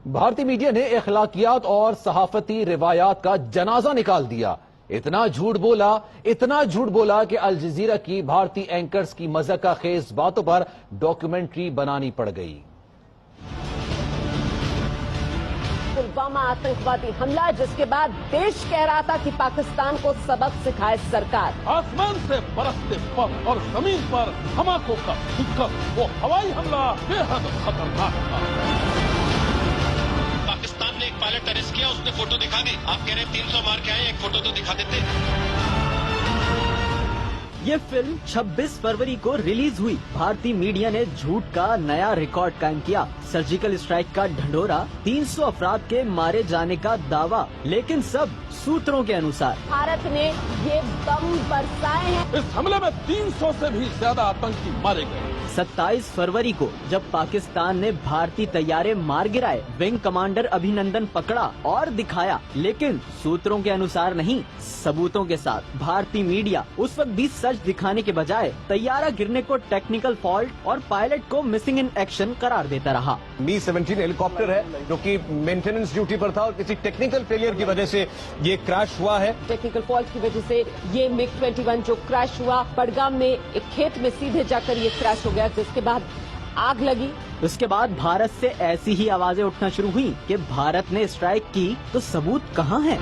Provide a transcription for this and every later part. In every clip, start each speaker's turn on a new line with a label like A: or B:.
A: भारतीय मीडिया ने अखलाकियात और सहाफती रिवायात का जनाजा निकाल दिया। इतना झूठ बोला कि अल जजीरा की भारतीय एंकर्स की मज़ाक़ खेज बातों पर डॉक्यूमेंट्री बनानी पड़ गई।
B: पुलवामा आतंकवादी हमला, जिसके बाद देश कह रहा था कि पाकिस्तान को सबक सिखाए सरकार।
C: आसमान से बरसते पर और जमीन पर धमाकों का भूकंप, वो हवाई हमला बेहद खतरनाक था।
D: पाकिस्तान ने एक पायलट अरेस्ट किया, उसने फोटो दिखा दी। आप कह रहे हैं 300 मार के आए, एक फोटो तो दिखा देते।
E: ये फिल्म 26 फरवरी को रिलीज हुई। भारतीय मीडिया ने झूठ का नया रिकॉर्ड कायम किया। सर्जिकल स्ट्राइक का ढंढोरा, 300 अफराद के मारे जाने का दावा, लेकिन सब सूत्रों के अनुसार।
B: भारत ने ये बम बरसाए हैं।
C: इस हमले में 300 से भी ज्यादा आतंकी मारे गए।
E: 27 फरवरी को जब पाकिस्तान ने भारतीय तैयारे मार गिराए, विंग कमांडर अभिनंदन पकड़ा और दिखाया, लेकिन सूत्रों के अनुसार नहीं, सबूतों के साथ। भारतीय मीडिया उस वक्त भी सच दिखाने के बजाय तैयारा गिरने को टेक्निकल फॉल्ट और पायलट को मिसिंग इन एक्शन करार देता रहा।
F: Mi-17 हेलीकॉप्टर है जो कि मेंटेनेंस ड्यूटी पर था और किसी टेक्निकल फेलियर की वजह से ये क्रैश हुआ है।
B: टेक्निकल फॉल्ट की वजह से ये MiG-21 जो क्रैश हुआ, बडगाम में एक खेत में सीधे जाकर ये क्रैश हो गया, जिसके बाद आग लगी।
E: उसके बाद भारत से ऐसी ही आवाजें उठना शुरू हुई कि भारत ने स्ट्राइक की तो सबूत कहाँ है।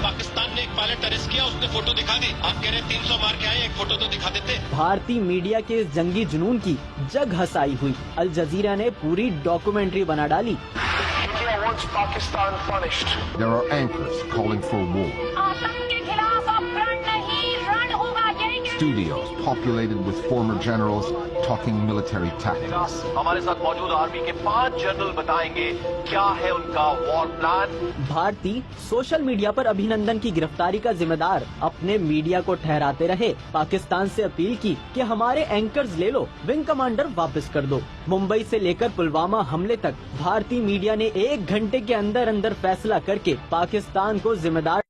D: पाकिस्तान ने एक पायलट अरेस्ट किया, उसने फोटो दिखा दी। आप कह रहे हैं 300 मार के आए, एक फोटो तो दिखा देते।
E: भारतीय मीडिया के इस जंगी जुनून की जग हसाई हुई। अल जजीरा ने पूरी डॉक्यूमेंट्री बना डाली।
G: There are anchors calling for war.
B: आतंक के खिलाफ अब रण नहीं, रण होगा।
G: Studios populated with former generals talking military tactics.
D: हमारे साथ मौजूद आर्मी के 5 जनरल बताएंगे क्या है उनका वॉर प्लान।
E: भारतीय सोशल मीडिया पर अभिनंदन की गिरफ्तारी का जिम्मेदार अपने मीडिया को ठहराते रहे। पाकिस्तान से अपील की कि हमारे एंकर्स ले लो, विंग कमांडर वापस कर दो। मुंबई से लेकर पुलवामा हमले तक भारतीय मीडिया ने 1 घंटे के अंदर फैसला करके पाकिस्तान को जिम्मेदार